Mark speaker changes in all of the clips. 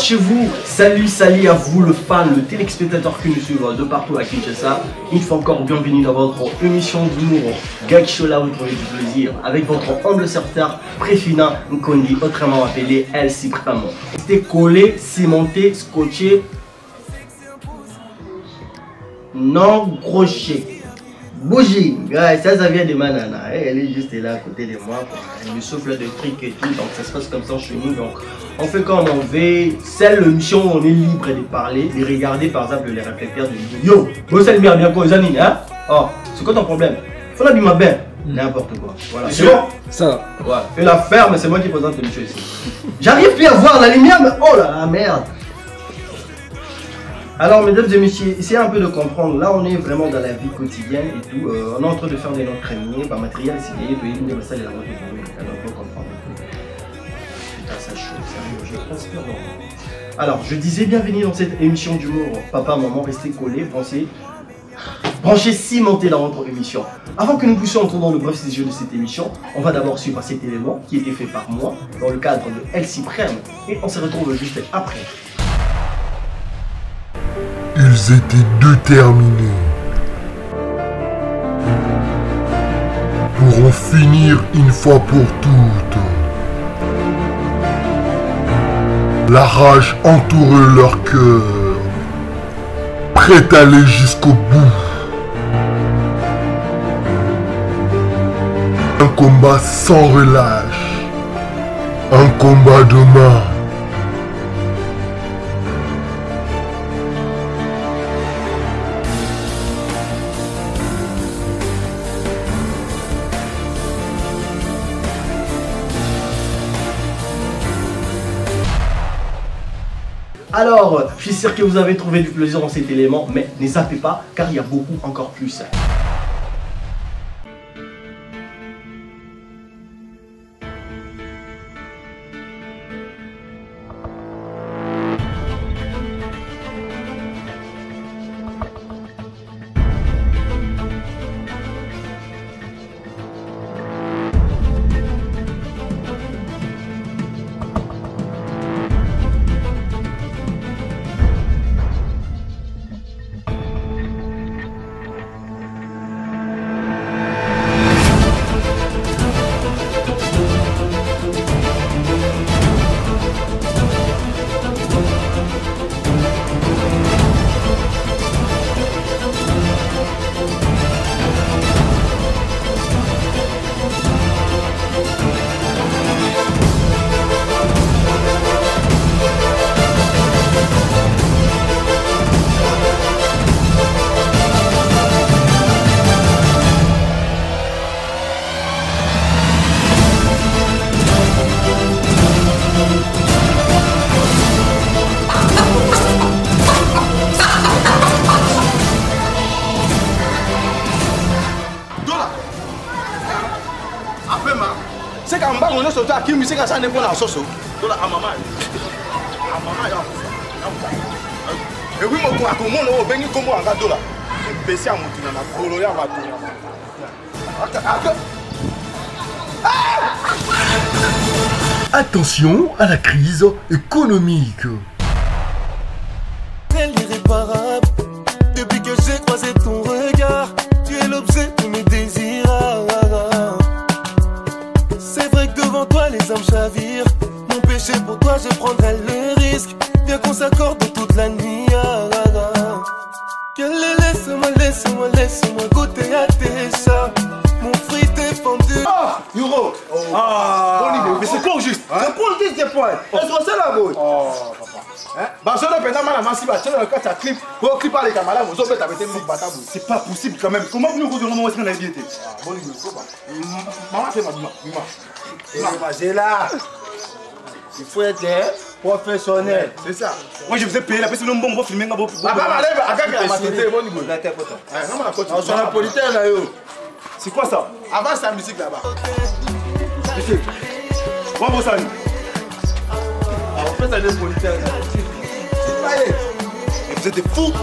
Speaker 1: chez vous, salut à vous le fan, le téléspectateur qui nous suit de partout à Kinshasa. Une fois encore, bienvenue dans votre émission d'humour Gag Show, là où vous trouvez du plaisir avec votre humble serviteur Préfina Nkondi, autrement appelé El Cipramo. C'était collé, cimenté, scotché, non crochet. Bougie, ça vient de Manana, elle est juste là à côté de moi, elle me souffle de trucs et tout, donc ça se passe comme ça chez nous, donc on fait comme on veut, c'est l'émission où on est libre de parler, de regarder par exemple les réflecteurs de yo, vous savez bien quoi, Zanine, hein? Oh, c'est quoi ton problème? Faut la ma belle, n'importe quoi, voilà.
Speaker 2: C'est bon? Ça.
Speaker 1: Ouais, et la ferme, c'est moi qui présente l'émission ici. J'arrive plus à voir la lumière, mais oh là là, merde! Alors mesdames et messieurs, essayez un peu de comprendre, là on est vraiment dans la vie quotidienne et tout, on est en train de faire des notes crémiers, par matériel signé, puis une de salle et la moitié de alors on peut comprendre. Putain ça chaud, sérieux, je transpire non. Alors je disais bienvenue dans cette émission d'humour, papa, maman, restez collés, branchez, cimentés dans votre émission. Avant que nous puissions entrer dans le bref sujet de cette émission, on va d'abord suivre cet élément qui a été fait par moi dans le cadre de El Cipramo et on se retrouve juste après.
Speaker 3: Ils étaient déterminés pour en finir une fois pour toutes. La rage entourait leur cœur, prêts à aller jusqu'au bout. Un combat sans relâche, un combat de main.
Speaker 1: Alors, je suis sûr que vous avez trouvé du plaisir dans cet élément, mais ne zappez pas, car il y a beaucoup encore plus.
Speaker 2: C'est qu'en bas, on est sorti à qui musique à ça n'est pas la sauce. Donc, à maman. Et oui, mon quoi, comment on va venir comme un gâteau là. Baisser à mon tour, on a coloré à ma tour.
Speaker 3: Attention à la crise économique.
Speaker 4: C'est l'irréparable. Depuis que j'ai croisé ton regard, tu es l'objet de mes désirs. C'est vrai que devant toi les âmes chavirent. Mon péché pour toi je prendrai le risque. Bien qu'on s'accorde toute la nuit. Laisse-moi goûter à tes chats. Mon fruit est fendu.
Speaker 2: Ah, Euro. Bon idée. Mais c'est quoi au juste? C'est quoi au juste des points? Est-ce que c'est la boue? Oh, papa. Bah, je ne peux pas mal avancer. Tu as un clip. Pour clip avec les camarades, vous avez été mon bâtard. C'est pas possible quand même. Comment vous nous revenons où est-ce qu'on a bien été? Bon idée. Maman, c'est ma maman.
Speaker 5: C'est là. Il faut être professionnel.
Speaker 2: C'est ça. Moi je vous ai payé la personne bon filmer un bon. Ah bah allez, à ma tête bon niveau. La tête pote. Non mais on
Speaker 5: sur la politique là yo.
Speaker 2: C'est quoi ça? Avance la musique là-bas. Monsieur. Bon bon salut.
Speaker 5: Ah on fait ça de politique là.
Speaker 2: C'est pas elle. Vous êtes fous.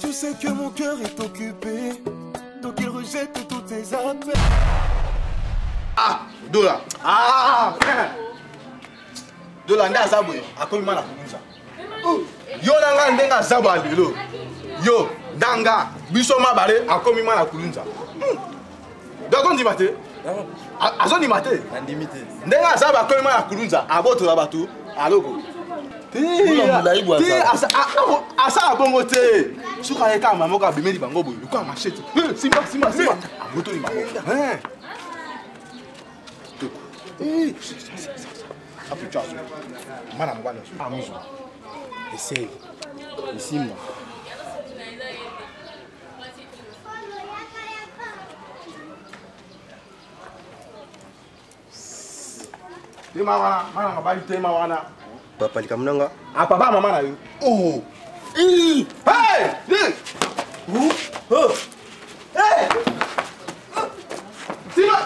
Speaker 4: Tu sais que mon cœur est occupé, donc il rejette tous tes appels.
Speaker 2: Ah, Dola. Ah, Dola nda zabo a komi mana kukunza. Yo nanga ndenga zabo andelo. Yo ndanga biso mabare a komi mana kulunza. Donc on dit maté. Azo ni maté.
Speaker 5: Andimité.
Speaker 2: Ndenga zabo a komi mana kulunza aboto la batu aloko. Asa bongo te. Suka eka mama ka bimeli bango boy. Ko machete. Simba. Aboto ni bango.
Speaker 5: Essaye. Ici, moi.
Speaker 1: Papa Likamunanga.
Speaker 2: Ah, papa, maman là. Oh! Hey! Hey! Oh! Hey! Simba!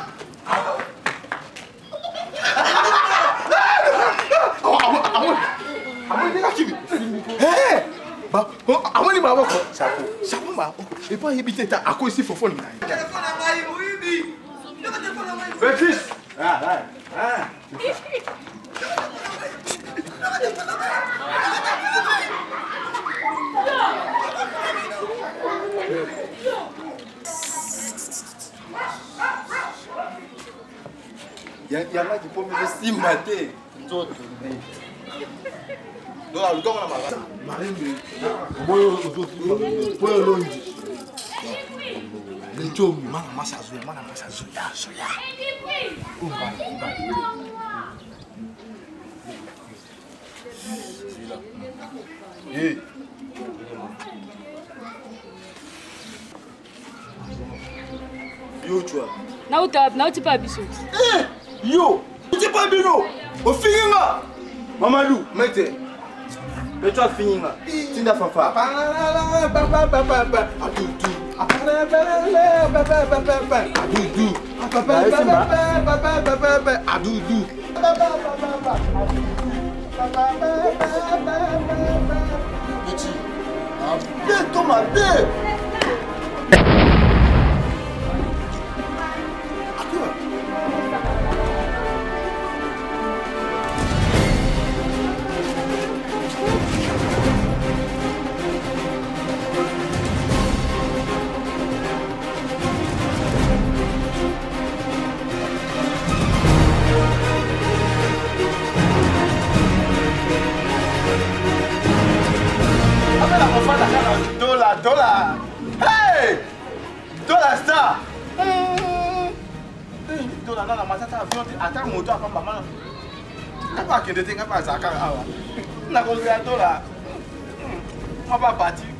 Speaker 2: Et pas éviter ta à quoi ici faut faire le téléphone à maille oui Bétis
Speaker 5: Il y a là qui peut me si mater.
Speaker 2: Dola le gars on a mal.
Speaker 5: Marimbe. Boyo longi. Lichomi mana masa zuya.
Speaker 2: Eh.
Speaker 5: Yo tu vois.
Speaker 6: Na uti pa biso.
Speaker 2: Yo, tu pas bino. Au finga. Mamadou, mettez.
Speaker 5: Mais tu as fini là. Tinda fafa.
Speaker 2: Dollar. Hey! Dollar star. Dollar na matata avion ata moto apa mama. Apa kende te ngapa zaka awa. Na ko ya dollar. Ma ba parti.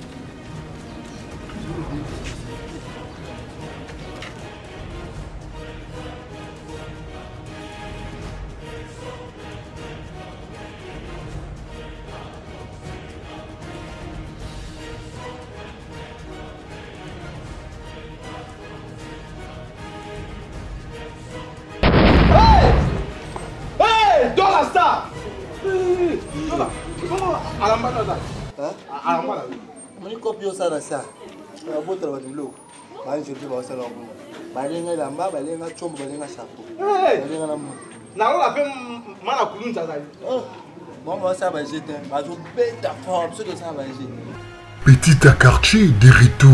Speaker 2: Dollar star. Dollar. Comment alambana ça? Alambana.
Speaker 5: Moni copie ça là ça. La botre va de l'eau. Bah je vais voir ça là. Bah lenga lamba, bah lenga chombo, bah lenga chapeau. Lenga na mo.
Speaker 2: Na la fait mana kulunza ça.
Speaker 5: Bon moi ça va jeter. Bah je bête ta forme, ce que ça va jeter.
Speaker 3: Petit quartier des retours.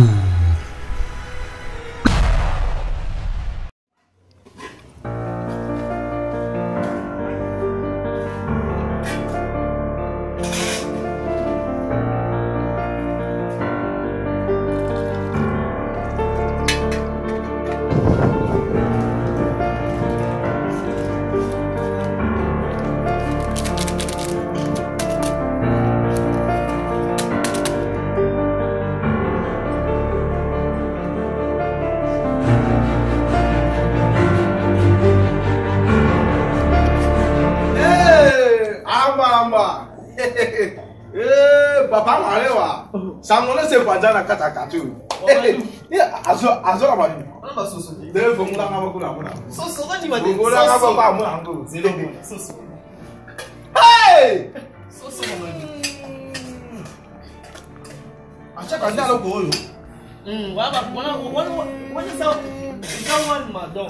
Speaker 2: Papa Marewa, ça m'en est pas dans la catacatu. Azo la mari.
Speaker 1: On va soso.
Speaker 2: De vous mon anga kuna kuna.
Speaker 1: Soso quand tu m'as dit.
Speaker 2: Vous la nga papa mon anga.
Speaker 1: Zéro. Soso.
Speaker 2: Hey!
Speaker 1: Soso mon ami.
Speaker 2: Achaka nda lo ko yo.
Speaker 7: Waba wana sawa madam.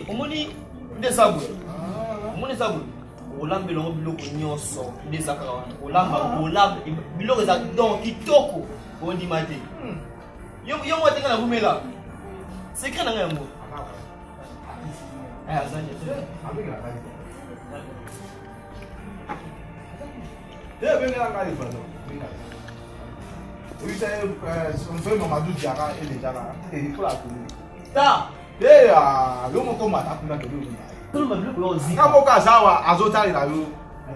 Speaker 7: Omoni desabu. Omoni sabu. Olambe lo biloko nyonso desaka wana. Olamba biloko za donc kitoko. Ondi mate. Yo mo tenga na bumela. Secret na ngambo. Azanye.
Speaker 2: Avec la qualité. Venez la qualité pardon. Oui, c'est on fait Mamadou Diarra et les Diarra. Il faut la connaître.
Speaker 7: Ta.
Speaker 2: Le mot comme attaque na de lui.
Speaker 7: Tout le monde le aussi.
Speaker 2: Na boka zawa azotali la yo.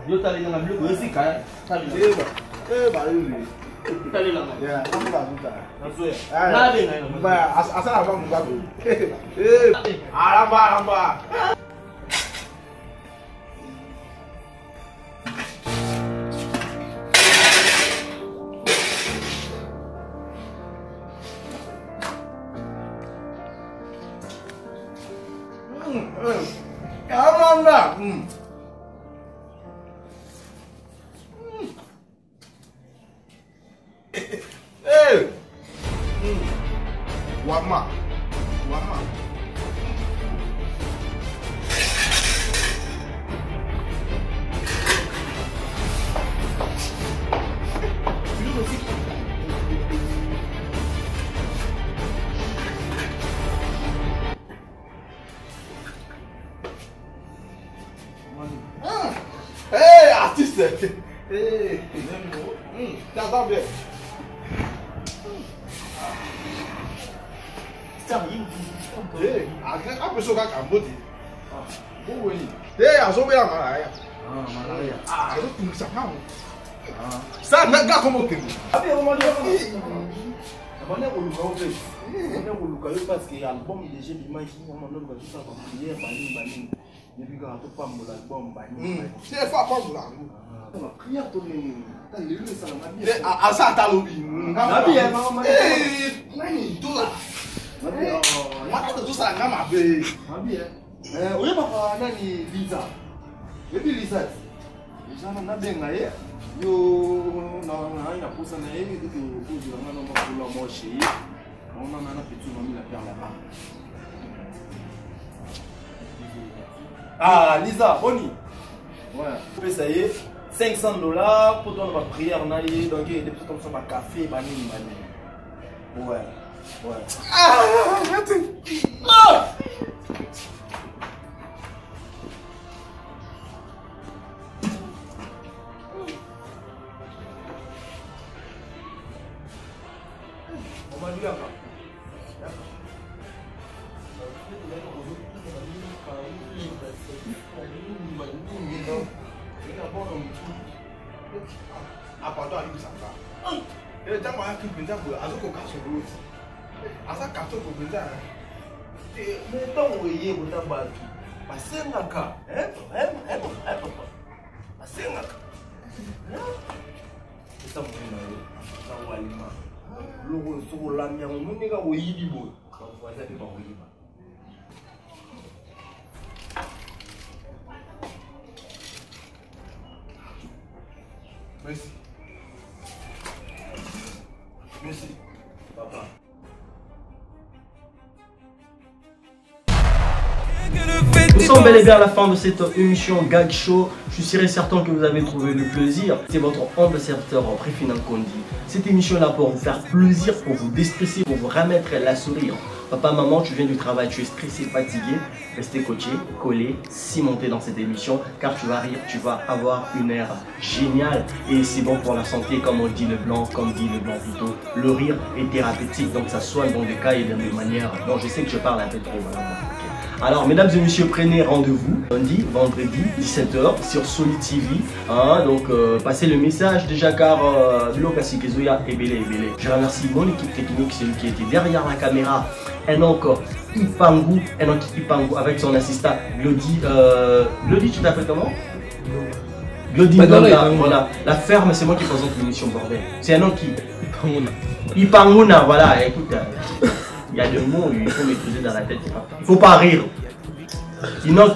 Speaker 7: Yo tali na le aussi ka. Tali.
Speaker 2: Ba yo.
Speaker 7: Tali la.
Speaker 2: Yeah, on va azota.
Speaker 7: Na so. Na be na.
Speaker 2: Ba asala ba mugabe. Aramba. Caramba! Hey! Wama. Hey, artiste! Hey, t'entends bien? Hey, après ça, Cambodge. Oui. Hey, à sauver la malaria.
Speaker 7: Malaria.
Speaker 2: Ça va. Ça, n'a pas comme aucun.
Speaker 5: Parce qu'il y a l'album déjà l'image qui m'a demandé de faire une prière, depuis quand on parle de l'album,
Speaker 2: c'est pas pour la
Speaker 5: prière,
Speaker 2: à ça, t'as l'oublié. Tout là. Tout ça, n'a pas fait.
Speaker 5: Oui, papa, nani Lisa. Et puis Lisa. Déjà, on a bien gagné. Yo, on a poussé na yé, que on a non pas pour la moche. On a fait tout la pierre là-bas. Ah, Lisa, Bonnie. Ouais. Ça y est, $500 pour ton prière, on a eu donc des petits comme ça, café, banane. Ouais. Ah, ah! On va lui avoir.
Speaker 2: Appartout à lui, ça va. Et le temps où on a pris le temps pour aller au casse au route. À ça, casse au route.
Speaker 5: Mais tant où il y a un bateau, passer un cas. Passer un cas. C'est ça, mon aliment. Le sur la mienne, on n'est pas au Yibo. On va dire que c'est pas.
Speaker 2: Merci. Merci.
Speaker 5: Papa.
Speaker 1: Nous sommes bel et bien à la fin de cette émission Gag Show. Je suis sûr et certain que vous avez trouvé le plaisir. C'est votre humble serviteur Préfin Nkondi. Cette émission est là pour vous faire plaisir, pour vous déstresser, pour vous remettre la sourire. Papa, maman, tu viens du travail, tu es stressé, fatigué. Restez coaché, collé, cimenté dans cette émission car tu vas rire, tu vas avoir une air géniale et c'est bon pour la santé comme on dit le blanc, comme dit le blanc plutôt. Le rire est thérapeutique donc ça soigne dans des cas et dans des manières. Bon, je sais que je parle un peu trop, voilà. Alors, mesdames et messieurs, prenez rendez-vous lundi, vendredi, 17h sur Solid TV. Hein, donc, passez le message déjà car Bilokasikezoya est belé. Je remercie mon équipe technique, celui qui était derrière la caméra. Enoch Ipangu, avec son assistant Glody. Glody, tu t'appelles comment? Glody Ndonga, voilà. La ferme, c'est moi qui présente l'émission, bordel. C'est Enoch Ipanguna, voilà, écoute. Il y a des mots, il faut maîtriser dans la tête. Il ne faut pas rire. Enoch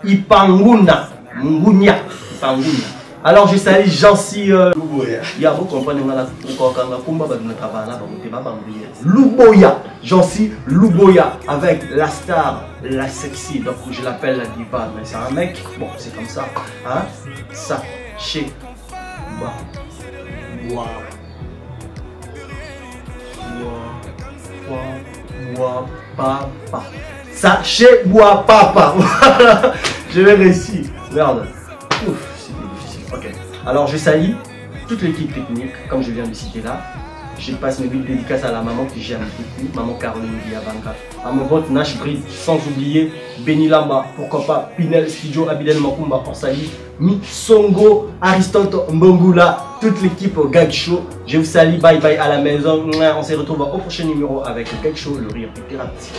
Speaker 1: Ipanguna. Mungunya. Ipanguna. Alors je salue Jancy Luboya. Vous comprenez pourquoi quand on travaille là, Luboya, Jancy Luboya, avec la star, la sexy, donc je l'appelle la diva, mais c'est un mec, bon c'est comme ça, hein, ça, chez papa. Sachez bois papa. Je vais réussir. Merde. Ouf, c'est difficile. Ok. Alors je salue toute l'équipe technique, comme je viens de citer là. Je passe mes billes dédicaces à la maman qui gère beaucoup, maman Caroline Diabanka, à mon pote Nash Brid, sans oublier Benny Lamba, pourquoi pas Pinel Studio, Abidel Makumba, Orsali, Misongo, Aristote Mbongula, toute l'équipe Gag Show. Je vous salue, bye bye à la maison. On se retrouve au prochain numéro avec Gag Show, le rire thérapeutique.